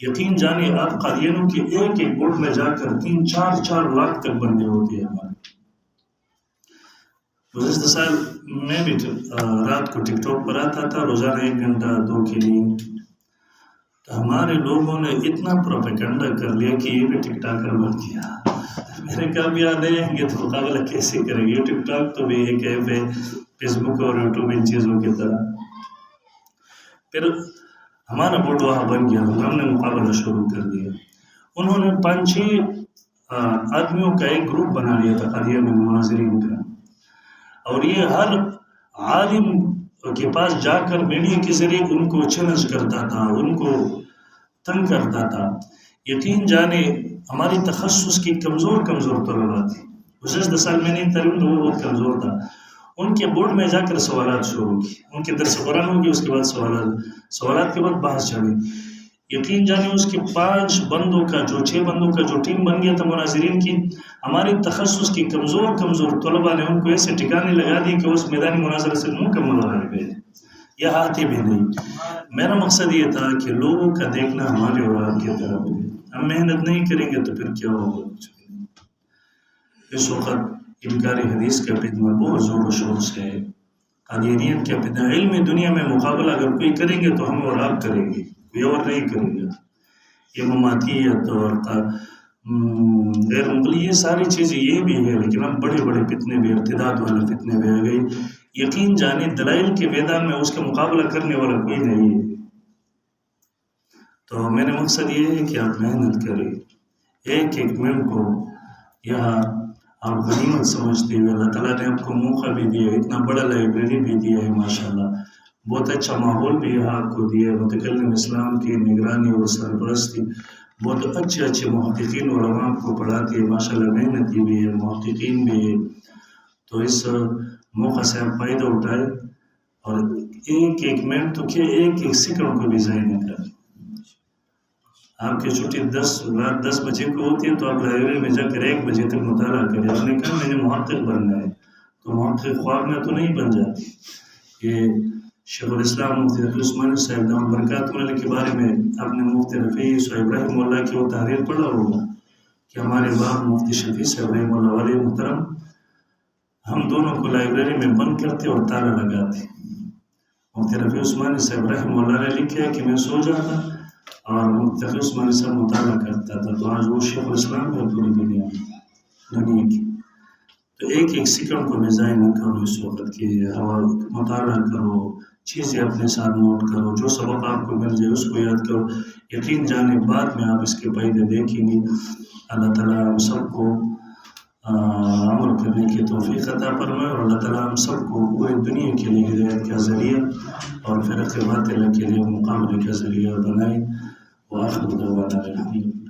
یقین جانے آپ قادیانوں کے ایک ایک گوٹ میں جا کر 3-4 لاکھ تک بندے ہوتے ہیں ہمارے. گزشتہ سال میں بھی رات کو ٹک ٹاک پر آتا تھا روزانہ 1 گھنٹہ 2 کے لیے. تو ہمارے لوگوں نے اتنا پروپیگنڈا کر لیا کہ یہ بھی ٹک ٹاکر بن گیا. میں نے کہا بھی نہیں آئیں گے تو مقابلہ کیسے کریں گے؟ ٹک ٹاک تو بھی ایک ایپ ہے، فیس بک اور یوٹیوب ان چیزوں کی طرح. پھر ہمارا بورڈ وہاں بن گیا، ہم نے مقابلہ شروع کر دیا. انہوں نے 5-6 آدمیوں کا ایک گروپ بنا لیا تھا قادیانی مناظرین کا، اور یہ ہر عالم کے پاس جا کر میڈیا کے ذریعے ان کو چیلنج کرتا تھا، ان کو تنگ کرتا تھا. یقین جانے ہماری تخصص کی کمزور طلباء تھی. گزشتہ سال میں نہیں تعلیم تو وہ بہت کمزور تھا. ان کے بورڈ میں جا کر سوالات شروع کی، ان کے درس قرآن ہوگی، اس کے بعد سوالات کے بعد بحث چڑھی. یقین جانے اس کے 6 بندوں کا جو ٹیم بن گیا تھا مناظرین کی، ہماری تخصص کی کمزور طلباء نے ان کو ایسے ٹھکانے لگا دی کہ اس میدانی مناظرہ سے مکمل ہو گئے یا آتے بھی نہیں. میرا مقصد یہ تھا کہ لوگوں کا دیکھنا ہمارے اور آپ کی طرف ہے. ہم محنت نہیں کریں گے تو پھر کیا ہوگا؟ کچھ نہیں. اس وقت انکار حدیث کا فتنہ بہت زور و شور سے ہے، قادیانیت کا فتنہ. علم دنیا میں مقابلہ اگر کوئی کریں گے تو ہم اور آپ کریں گے، کوئی اور نہیں کرے گا. یہ مماتیت اور غیر مغلی یہ ساری چیزیں یہ بھی ہے، لیکن اب بڑے فتنے بھی، ارتداد والے فتنے بھی آ گئی. یقین جانے دلائل کے میدان میں اس کا مقابلہ کرنے والا کوئی نہیں ہے. تو میرا مقصد یہ ہے کہ آپ محنت کریں، ایک منٹ کو یہاں آپ غنیمت سمجھتے ہوئے اللہ تعالیٰ نے آپ کو موقع بھی دیا، اتنا بڑا لائبریری بھی دیا ہے ماشاءاللہ، بہت اچھا ماحول بھی یہاں آپ کو دیا ہے. متکلم اسلام کی نگرانی اور سرپرستی، بہت اچھے محققین علماء آپ کو پڑھاتے ہیں ماشاءاللہ، محنتی بھی ہے، محققین بھی ہے. تو اس موقع سے آپ فائدہ اٹھائے اور ایک منٹ تو کیا ایک سیکنڈ کو بھی ضائع نہ کریں. آپ کی چھٹی رات 10 بجے کو ہوتی ہے تو آپ لائبریری میں جا کر 1 بجے تک مطالعہ کریں. آپ نے کہا میں نے محقق بننا ہے، تو محقق خواب میں تو نہیں بن جاتی. یہ شیخ الاسلام مفتی تقی عثمانی صاحب دامت برکاتہ علیہ کے بارے میں آپ نے مفتی رفیع صاحب رحمہ اللہ کی وہ تحریر پڑھا ہوگا کہ ہمارے باپ مفتی شفیع صاحب رحمہ اللہ علیہ محترم ہم دونوں کو لائبریری میں بند کرتے اور تالا لگاتے. مفتی رفیع عثمانی صاحب رحمہ اللہ نے لکھا ہے کہ میں سو جاتا اور مفتی تقی عثمانی صاحب مطالعہ کرتا تھا. تو آج وہ شیخ الاسلام ہے پوری دنیا کی. تو ایک سیکنڈ کو بھی ضائع نہ کرو. اس وقت کی مطالعہ کرو، چیزیں اپنے ساتھ نوٹ کرو، جو سبق آپ کو مل جائے اس کو یاد کرو. یقین جانے بعد میں آپ اس کے فائدے دیکھیں گے. اللہ تعالیٰ ہم سب کو عمل کرنے کی توفیق عطا فرمائے اور اللہ تعالیٰ ہم سب کو پوری دنیا کے لیے ہدایت کا ذریعہ اور فرق باطل کے لیے مقابلے کا ذریعہ بنائے. وآخر دعوانا الحمد للہ.